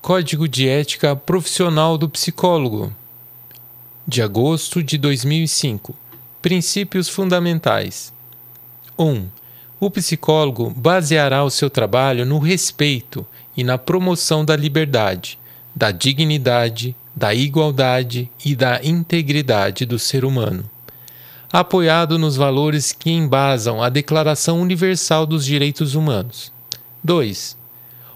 Código de Ética Profissional do Psicólogo, de agosto de 2005. Princípios fundamentais. 1. O psicólogo baseará o seu trabalho no respeito e na promoção da liberdade, da dignidade, da igualdade e da integridade do ser humano, apoiado nos valores que embasam a Declaração Universal dos Direitos Humanos. 2.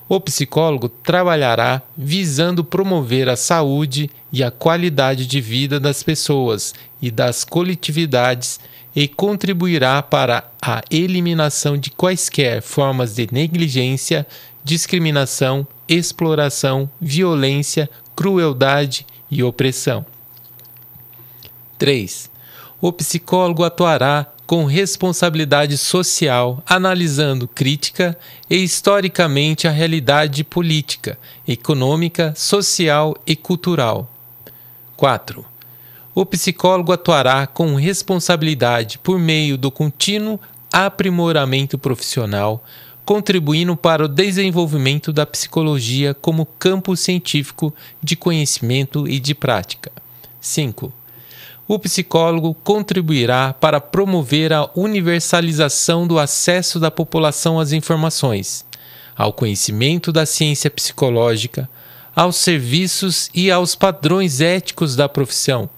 O psicólogo trabalhará visando promover a saúde e a qualidade de vida das pessoas e das coletividades e contribuirá para a eliminação de quaisquer formas de negligência, discriminação, exploração, violência, crueldade e opressão. 3. O psicólogo atuará com responsabilidade social, analisando crítica e historicamente a realidade política, econômica, social e cultural. 4. O psicólogo atuará com responsabilidade por meio do contínuo aprimoramento profissional, contribuindo para o desenvolvimento da psicologia como campo científico de conhecimento e de prática. 5. O psicólogo contribuirá para promover a universalização do acesso da população às informações, ao conhecimento da ciência psicológica, aos serviços e aos padrões éticos da profissão.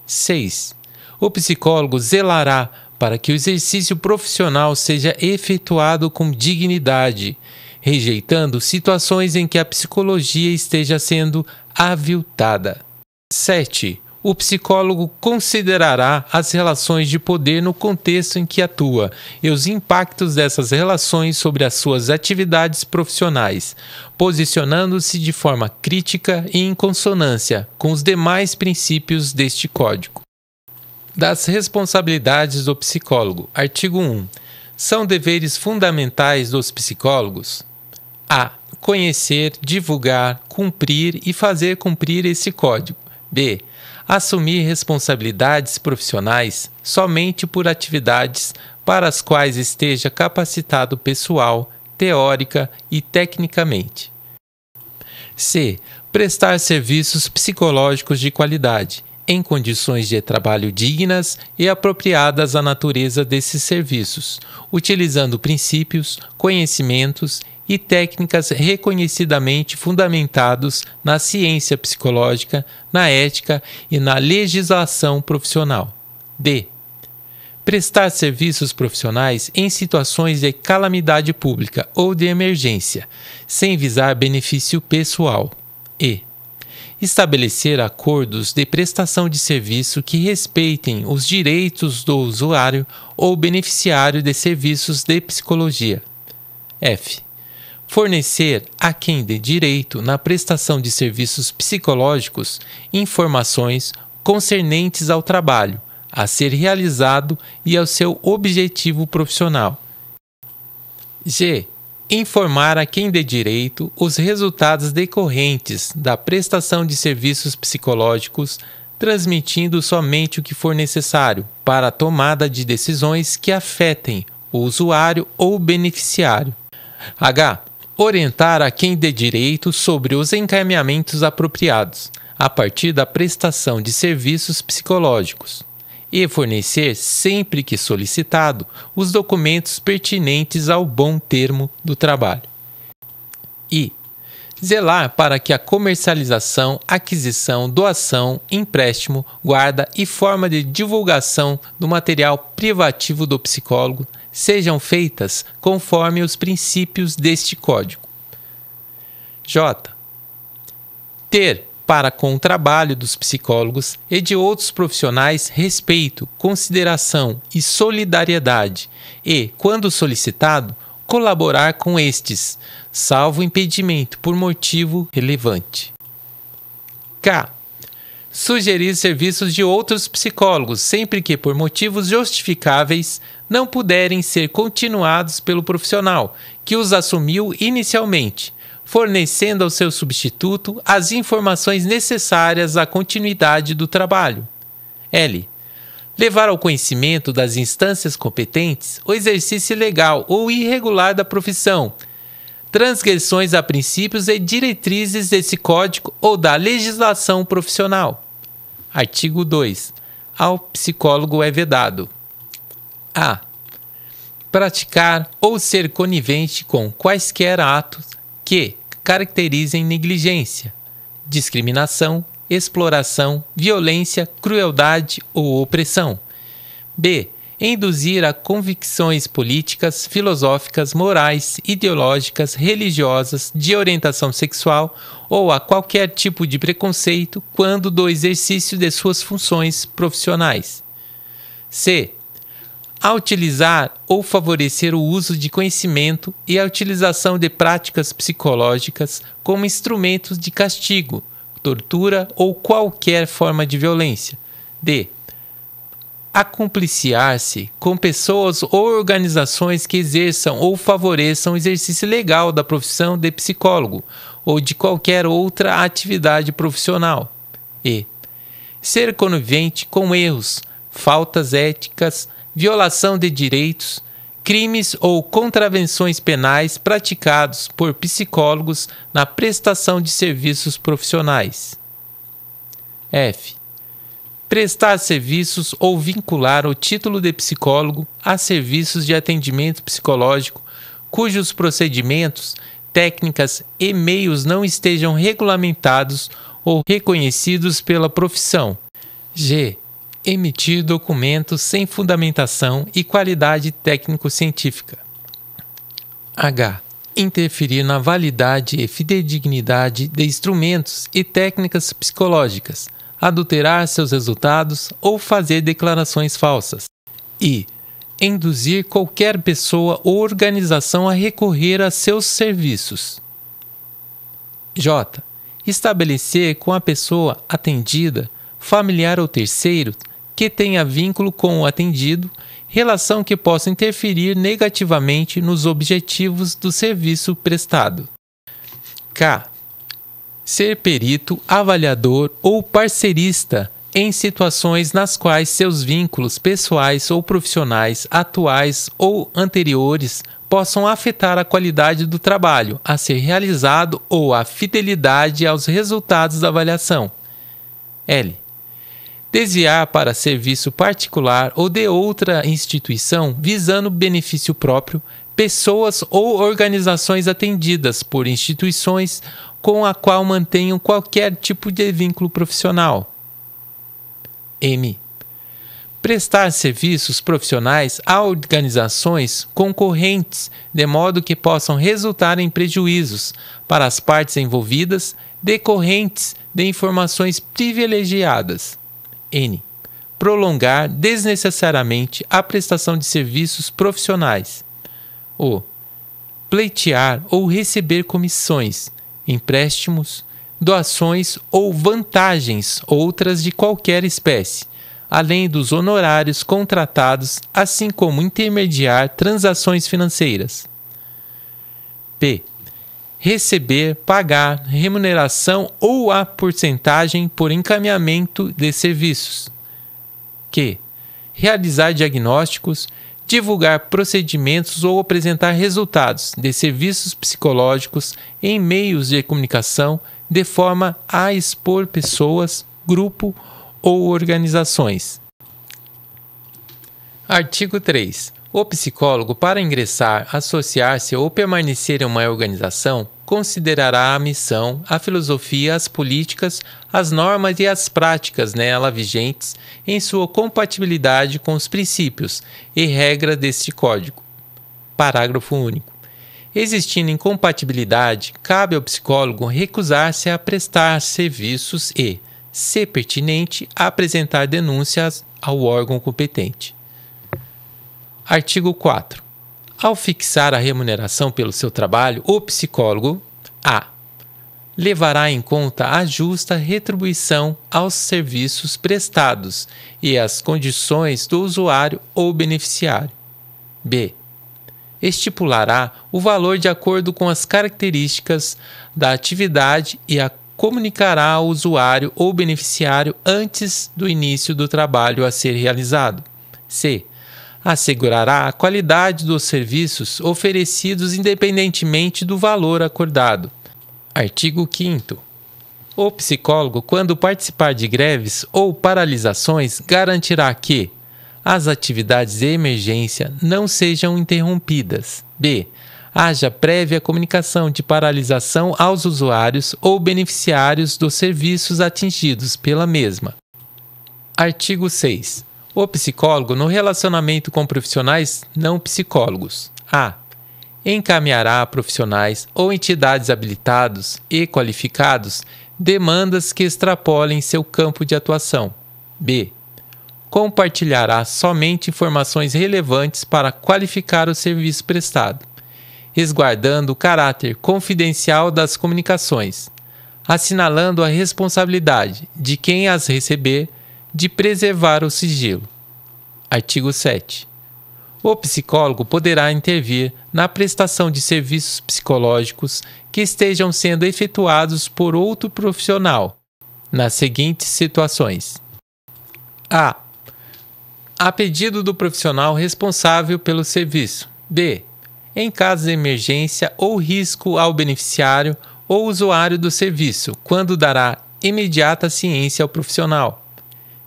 6. O psicólogo zelará para que o exercício profissional seja efetuado com dignidade, rejeitando situações em que a psicologia esteja sendo aviltada. 7. O psicólogo considerará as relações de poder no contexto em que atua e os impactos dessas relações sobre as suas atividades profissionais, posicionando-se de forma crítica e em consonância com os demais princípios deste Código. Das responsabilidades do psicólogo. Artigo 1. São deveres fundamentais dos psicólogos: a. Conhecer, divulgar, cumprir e fazer cumprir esse Código. b. Assumir responsabilidades profissionais somente por atividades para as quais esteja capacitado pessoal, teórica e tecnicamente. c. Prestar serviços psicológicos de qualidade, em condições de trabalho dignas e apropriadas à natureza desses serviços, utilizando princípios, conhecimentos e técnicas reconhecidamente fundamentados na ciência psicológica, na ética e na legislação profissional. d. Prestar serviços profissionais em situações de calamidade pública ou de emergência, sem visar benefício pessoal. e. Estabelecer acordos de prestação de serviço que respeitem os direitos do usuário ou beneficiário de serviços de psicologia. f. Fornecer a quem de direito na prestação de serviços psicológicos informações concernentes ao trabalho a ser realizado e ao seu objetivo profissional. g. Informar a quem de direito os resultados decorrentes da prestação de serviços psicológicos, transmitindo somente o que for necessário para a tomada de decisões que afetem o usuário ou beneficiário. h. Orientar a quem de direito sobre os encaminhamentos apropriados, a partir da prestação de serviços psicológicos, e fornecer, sempre que solicitado, os documentos pertinentes ao bom termo do trabalho. I. Zelar para que a comercialização, aquisição, doação, empréstimo, guarda e forma de divulgação do material privativo do psicólogo sejam feitas conforme os princípios deste Código. J. Ter para com o trabalho dos psicólogos e de outros profissionais respeito, consideração e solidariedade e, quando solicitado, colaborar com estes, salvo impedimento por motivo relevante. K. Sugerir serviços de outros psicólogos, sempre que, por motivos justificáveis, não puderem ser continuados pelo profissional que os assumiu inicialmente, fornecendo ao seu substituto as informações necessárias à continuidade do trabalho. L. Levar ao conhecimento das instâncias competentes o exercício ilegal ou irregular da profissão, transgressões a princípios e diretrizes desse código ou da legislação profissional. Artigo 2. Ao psicólogo é vedado: a. Praticar ou ser conivente com quaisquer atos que caracterizem negligência, discriminação, exploração, violência, crueldade ou opressão. B. Induzir a convicções políticas, filosóficas, morais, ideológicas, religiosas, de orientação sexual ou a qualquer tipo de preconceito quando do exercício de suas funções profissionais. C. A utilizar ou favorecer o uso de conhecimento e a utilização de práticas psicológicas como instrumentos de castigo, tortura ou qualquer forma de violência. D. Acompliciar-se com pessoas ou organizações que exerçam ou favoreçam o exercício legal da profissão de psicólogo ou de qualquer outra atividade profissional. E. Ser conivente com erros, faltas éticas, violação de direitos, crimes ou contravenções penais praticados por psicólogos na prestação de serviços profissionais. F. Prestar serviços ou vincular o título de psicólogo a serviços de atendimento psicológico cujos procedimentos, técnicas e meios não estejam regulamentados ou reconhecidos pela profissão. G. Emitir documentos sem fundamentação e qualidade técnico-científica. H. Interferir na validade e fidedignidade de instrumentos e técnicas psicológicas, adulterar seus resultados ou fazer declarações falsas. I. Induzir qualquer pessoa ou organização a recorrer a seus serviços. J. Estabelecer com a pessoa atendida, familiar ou terceiro, que tenha vínculo com o atendido, relação que possa interferir negativamente nos objetivos do serviço prestado. K. Ser perito, avaliador ou parcerista em situações nas quais seus vínculos pessoais ou profissionais atuais ou anteriores possam afetar a qualidade do trabalho a ser realizado ou a fidelidade aos resultados da avaliação. L. Desviar para serviço particular ou de outra instituição visando benefício próprio pessoas ou organizações atendidas por instituições com a qual mantenham qualquer tipo de vínculo profissional. M. Prestar serviços profissionais a organizações concorrentes, de modo que possam resultar em prejuízos para as partes envolvidas decorrentes de informações privilegiadas. N. Prolongar desnecessariamente a prestação de serviços profissionais. O. Pleitear ou receber comissões, empréstimos, doações ou vantagens outras de qualquer espécie, além dos honorários contratados, assim como intermediar transações financeiras. P. Receber, pagar, remuneração ou a porcentagem por encaminhamento de serviços. Q. Realizar diagnósticos, divulgar procedimentos ou apresentar resultados de serviços psicológicos em meios de comunicação de forma a expor pessoas, grupo ou organizações. Artigo 3. O psicólogo, para ingressar, associar-se ou permanecer em uma organização, considerará a missão, a filosofia, as políticas, as normas e as práticas nela vigentes em sua compatibilidade com os princípios e regras deste Código. Parágrafo único. Existindo incompatibilidade, cabe ao psicólogo recusar-se a prestar serviços e, se pertinente, apresentar denúncias ao órgão competente. Artigo 4. Ao fixar a remuneração pelo seu trabalho, o psicólogo a. Levará em conta a justa retribuição aos serviços prestados e as condições do usuário ou beneficiário. B. Estipulará o valor de acordo com as características da atividade e a comunicará ao usuário ou beneficiário antes do início do trabalho a ser realizado. C. assegurará a qualidade dos serviços oferecidos independentemente do valor acordado. Artigo 5º. O psicólogo, quando participar de greves ou paralisações, garantirá que as atividades de emergência não sejam interrompidas. B. Haja prévia comunicação de paralisação aos usuários ou beneficiários dos serviços atingidos pela mesma. Artigo 6. O psicólogo, no relacionamento com profissionais não psicólogos: a. Encaminhará a profissionais ou entidades habilitados e qualificados demandas que extrapolem seu campo de atuação. B. Compartilhará somente informações relevantes para qualificar o serviço prestado, resguardando o caráter confidencial das comunicações, assinalando a responsabilidade de quem as receber de preservar o sigilo. Artigo 7. O psicólogo poderá intervir na prestação de serviços psicológicos que estejam sendo efetuados por outro profissional, nas seguintes situações: a. A pedido do profissional responsável pelo serviço. B. Em caso de emergência ou risco ao beneficiário ou usuário do serviço, quando dará imediata ciência ao profissional.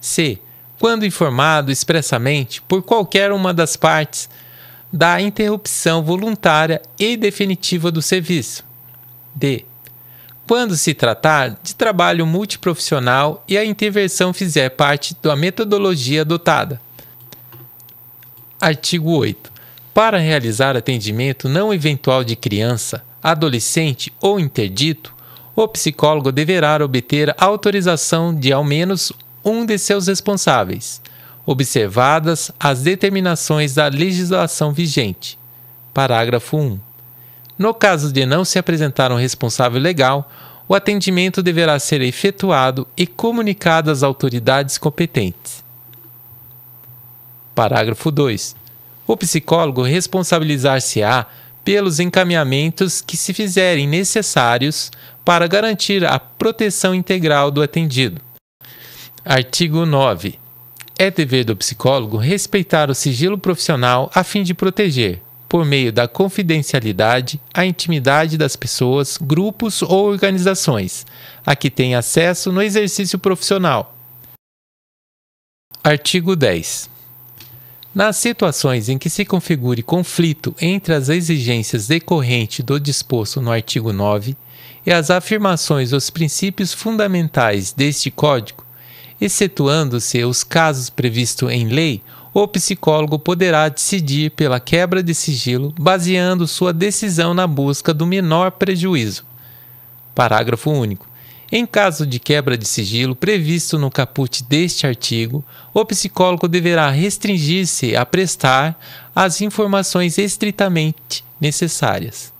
C. Quando informado expressamente por qualquer uma das partes da interrupção voluntária e definitiva do serviço. D. Quando se tratar de trabalho multiprofissional e a intervenção fizer parte da metodologia adotada. Artigo 8. Para realizar atendimento não eventual de criança, adolescente ou interdito, o psicólogo deverá obter a autorização de ao menos um de seus responsáveis, observadas as determinações da legislação vigente. Parágrafo 1. No caso de não se apresentar um responsável legal, o atendimento deverá ser efetuado e comunicado às autoridades competentes. Parágrafo 2. O psicólogo responsabilizar-se-á pelos encaminhamentos que se fizerem necessários para garantir a proteção integral do atendido. Artigo 9. É dever do psicólogo respeitar o sigilo profissional a fim de proteger, por meio da confidencialidade, a intimidade das pessoas, grupos ou organizações a que tem acesso no exercício profissional. Artigo 10. Nas situações em que se configure conflito entre as exigências decorrentes do disposto no artigo 9 e as afirmações dos princípios fundamentais deste Código, excetuando-se os casos previstos em lei, o psicólogo poderá decidir pela quebra de sigilo, baseando sua decisão na busca do menor prejuízo. Parágrafo único. Em caso de quebra de sigilo previsto no caput deste artigo, o psicólogo deverá restringir-se a prestar as informações estritamente necessárias.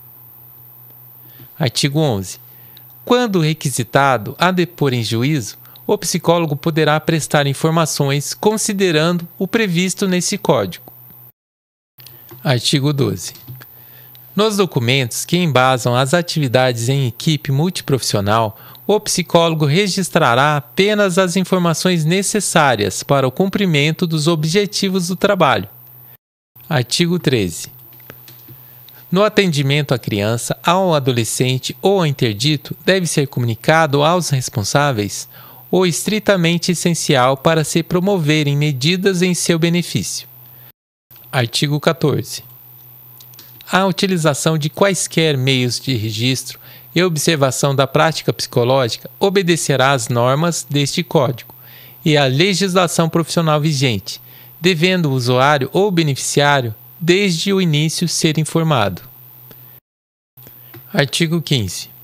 Artigo 11. Quando requisitado a depor em juízo, o psicólogo poderá prestar informações considerando o previsto nesse Código. Artigo 12. Nos documentos que embasam as atividades em equipe multiprofissional, o psicólogo registrará apenas as informações necessárias para o cumprimento dos objetivos do trabalho. Artigo 13. No atendimento à criança, ao adolescente ou ao interdito, deve ser comunicado aos responsáveis o estritamente essencial para se promoverem medidas em seu benefício. Artigo 14. A utilização de quaisquer meios de registro e observação da prática psicológica obedecerá às normas deste Código e à legislação profissional vigente, devendo o usuário ou beneficiário, desde o início, ser informado. Artigo 15.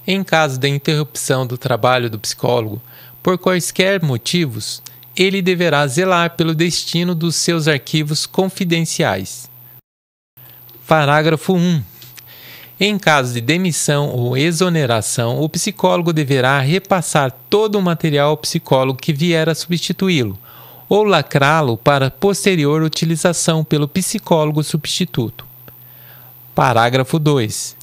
Em caso de interrupção do trabalho do psicólogo, por quaisquer motivos, ele deverá zelar pelo destino dos seus arquivos confidenciais. Parágrafo 1. Em caso de demissão ou exoneração, o psicólogo deverá repassar todo o material ao psicólogo que vier a substituí-lo, ou lacrá-lo para posterior utilização pelo psicólogo substituto. Parágrafo 2.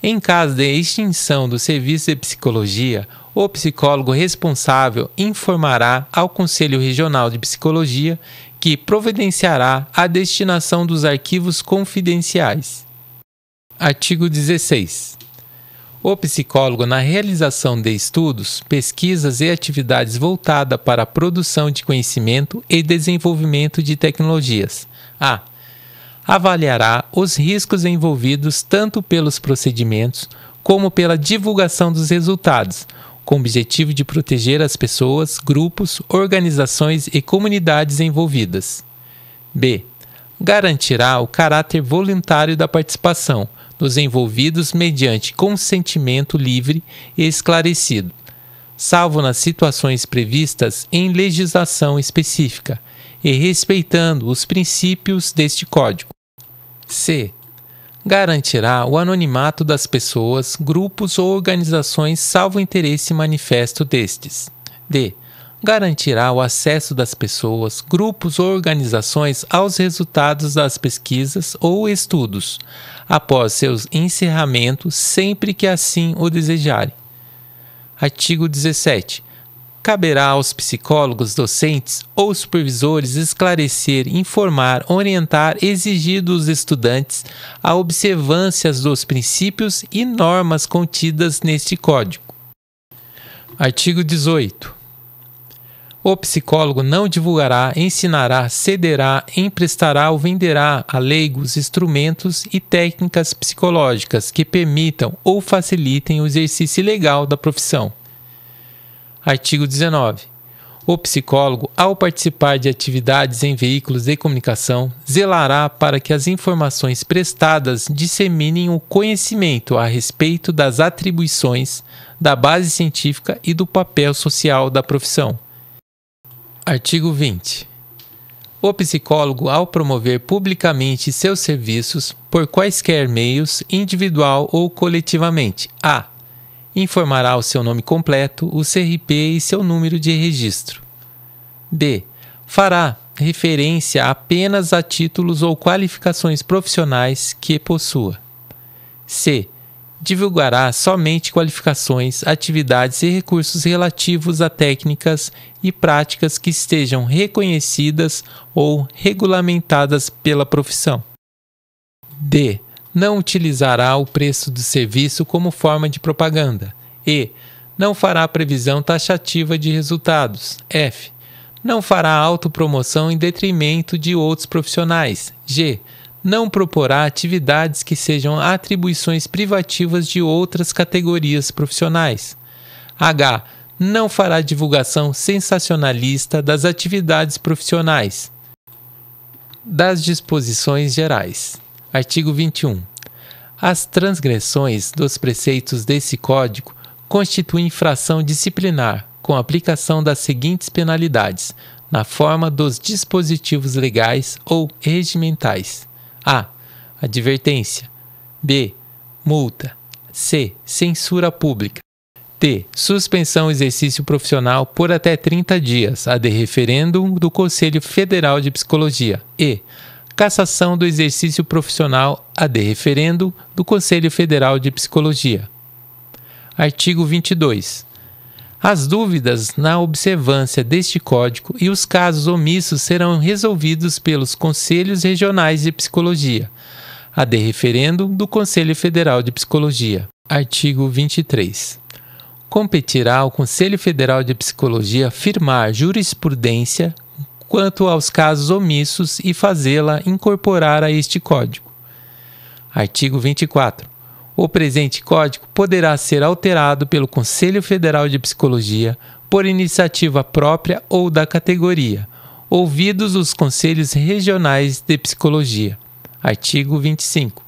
Em caso de extinção do serviço de psicologia, o psicólogo responsável informará ao Conselho Regional de Psicologia que providenciará a destinação dos arquivos confidenciais. Artigo 16. O psicólogo, na realização de estudos, pesquisas e atividades voltadas para a produção de conhecimento e desenvolvimento de tecnologias, avaliará os riscos envolvidos tanto pelos procedimentos como pela divulgação dos resultados, com o objetivo de proteger as pessoas, grupos, organizações e comunidades envolvidas. B. Garantirá o caráter voluntário da participação dos envolvidos mediante consentimento livre e esclarecido, salvo nas situações previstas em legislação específica e respeitando os princípios deste Código. C. Garantirá o anonimato das pessoas, grupos ou organizações salvo interesse manifesto destes. D. Garantirá o acesso das pessoas, grupos ou organizações aos resultados das pesquisas ou estudos, após seu encerramento, sempre que assim o desejarem. Artigo 17. Caberá aos psicólogos, docentes ou supervisores esclarecer, informar, orientar, exigir dos estudantes a observância dos princípios e normas contidas neste Código. Artigo 18. O psicólogo não divulgará, ensinará, cederá, emprestará ou venderá a leigos instrumentos e técnicas psicológicas que permitam ou facilitem o exercício legal da profissão. Artigo 19. O psicólogo, ao participar de atividades em veículos de comunicação, zelará para que as informações prestadas disseminem o conhecimento a respeito das atribuições, da base científica e do papel social da profissão. Artigo 20. O psicólogo, ao promover publicamente seus serviços, por quaisquer meios, individual ou coletivamente, informará o seu nome completo, o CRP e seu número de registro. B. Fará referência apenas a títulos ou qualificações profissionais que possua. C. Divulgará somente qualificações, atividades e recursos relativos a técnicas e práticas que estejam reconhecidas ou regulamentadas pela profissão. D. Não utilizará o preço do serviço como forma de propaganda. E. Não fará previsão taxativa de resultados. F. Não fará autopromoção em detrimento de outros profissionais. G. Não proporá atividades que sejam atribuições privativas de outras categorias profissionais. H. Não fará divulgação sensacionalista das atividades profissionais. Das disposições gerais. Artigo 21. As transgressões dos preceitos desse Código constituem infração disciplinar, com aplicação das seguintes penalidades, na forma dos dispositivos legais ou regimentais: A. Advertência. B. Multa. C. Censura pública. D. Suspensão do exercício profissional por até 30 dias, a de referêndum do Conselho Federal de Psicologia. E. Cassação do exercício profissional, a de referendo do Conselho Federal de Psicologia. Artigo 22. As dúvidas na observância deste Código e os casos omissos serão resolvidos pelos Conselhos Regionais de Psicologia, a de referendo do Conselho Federal de Psicologia. Artigo 23. Competirá ao Conselho Federal de Psicologia firmar jurisprudência quanto aos casos omissos e fazê-la incorporar a este Código. Artigo 24. O presente Código poderá ser alterado pelo Conselho Federal de Psicologia por iniciativa própria ou da categoria, ouvidos os Conselhos Regionais de Psicologia. Artigo 25.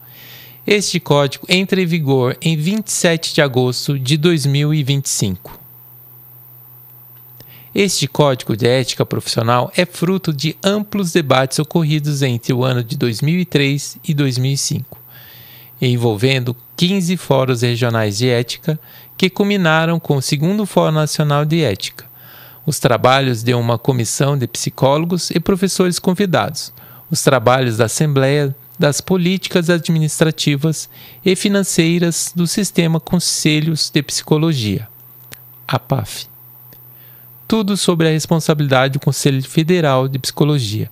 Este Código entra em vigor em 27 de agosto de 2025. Este Código de Ética Profissional é fruto de amplos debates ocorridos entre o ano de 2003 e 2005, envolvendo 15 fóruns regionais de ética que culminaram com o 2º Fórum Nacional de Ética, os trabalhos de uma comissão de psicólogos e professores convidados, os trabalhos da Assembleia das Políticas Administrativas e Financeiras do Sistema Conselhos de Psicologia, APAF. Tudo sobre a responsabilidade do Conselho Federal de Psicologia,